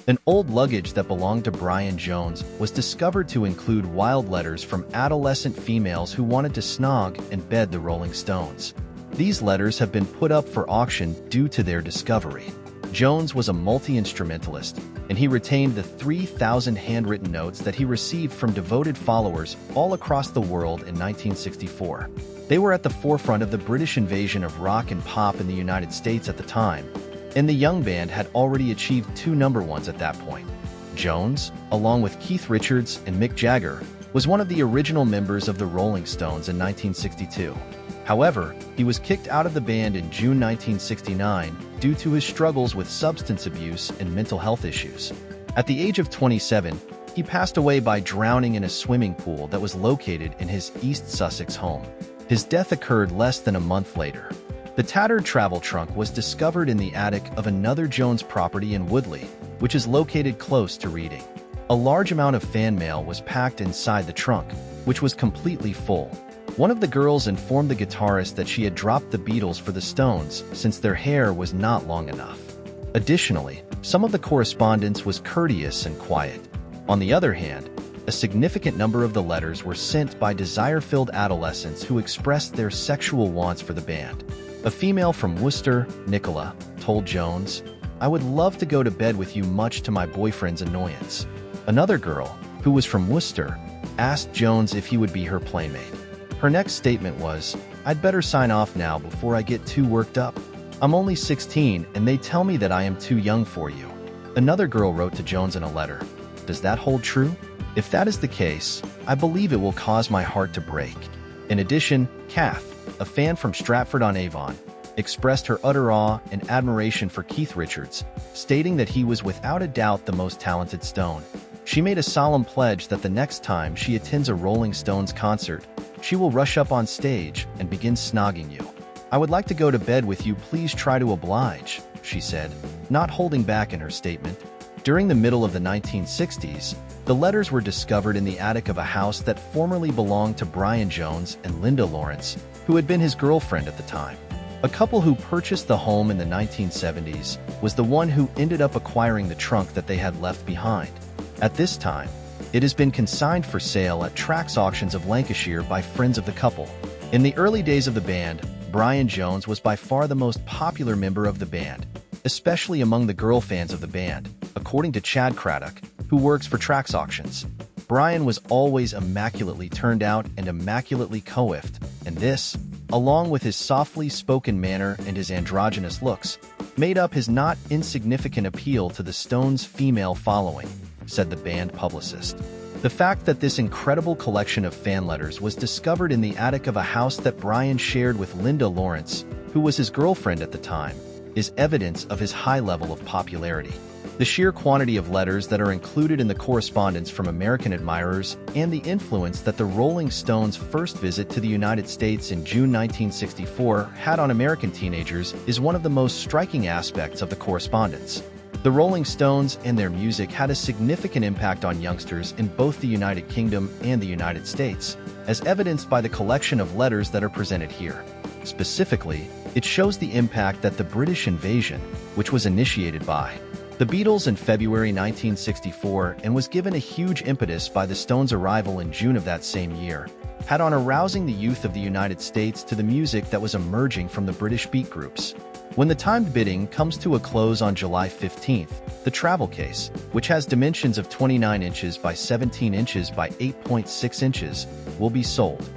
An old luggage that belonged to Brian Jones was discovered to include wild letters from adolescent females who wanted to snog and bed the Rolling Stones. These letters have been put up for auction due to their discovery. Jones was a multi-instrumentalist, and he retained the 3,000 handwritten notes that he received from devoted followers all across the world in 1964. They were at the forefront of the British invasion of rock and pop in the United States at the time, and the young band had already achieved 2 number ones at that point. Jones, along with Keith Richards and Mick Jagger, was one of the original members of the Rolling Stones in 1962. However, he was kicked out of the band in June 1969 due to his struggles with substance abuse and mental health issues. At the age of 27, he passed away by drowning in a swimming pool that was located in his East Sussex home. His death occurred less than a month later. The tattered travel trunk was discovered in the attic of another Jones property in Woodley, which is located close to Reading. A large amount of fan mail was packed inside the trunk, which was completely full. One of the girls informed the guitarist that she had dropped the Beatles for the Stones since their hair was not long enough. Additionally, some of the correspondence was courteous and quiet. On the other hand, a significant number of the letters were sent by desire-filled adolescents who expressed their sexual wants for the band. A female from Worcester, Nicola, told Jones, "I would love to go to bed with you much to my boyfriend's annoyance." Another girl, who was from Worcester, asked Jones if he would be her playmate. Her next statement was, "I'd better sign off now before I get too worked up. I'm only 16 and they tell me that I am too young for you." Another girl wrote to Jones in a letter, "Does that hold true? If that is the case, I believe it will cause my heart to break." In addition, Kath, a fan from Stratford-on-Avon, expressed her utter awe and admiration for Keith Richards, stating that he was without a doubt the most talented Stone. She made a solemn pledge that the next time she attends a Rolling Stones concert, she will rush up on stage and begin snogging you. "I would like to go to bed with you, please try to oblige," she said, not holding back in her statement. During the middle of the 1960s, the letters were discovered in the attic of a house that formerly belonged to Brian Jones and Linda Lawrence, who had been his girlfriend at the time. A couple who purchased the home in the 1970s was the one who ended up acquiring the trunk that they had left behind. At this time, it has been consigned for sale at Trax Auctions of Lancashire by friends of the couple. In the early days of the band, Brian Jones was by far the most popular member of the band, especially among the girl fans of the band, according to Chad Craddock, who works for Trax Auctions. Brian was always immaculately turned out and immaculately coiffed, and this, along with his softly spoken manner and his androgynous looks, made up his not insignificant appeal to the Stones' female following, said the band publicist. The fact that this incredible collection of fan letters was discovered in the attic of a house that Brian shared with Linda Lawrence, who was his girlfriend at the time, is evidence of his high level of popularity. The sheer quantity of letters that are included in the correspondence from American admirers and the influence that the Rolling Stones' first visit to the United States in June 1964 had on American teenagers is one of the most striking aspects of the correspondence. The Rolling Stones and their music had a significant impact on youngsters in both the United Kingdom and the United States, as evidenced by the collection of letters that are presented here. Specifically, it shows the impact that the British invasion, which was initiated by the Beatles in February 1964 and was given a huge impetus by the Stones' arrival in June of that same year, had on arousing the youth of the United States to the music that was emerging from the British beat groups. When the timed bidding comes to a close on July 15th, the travel case, which has dimensions of 29 inches by 17 inches by 8.6 inches, will be sold.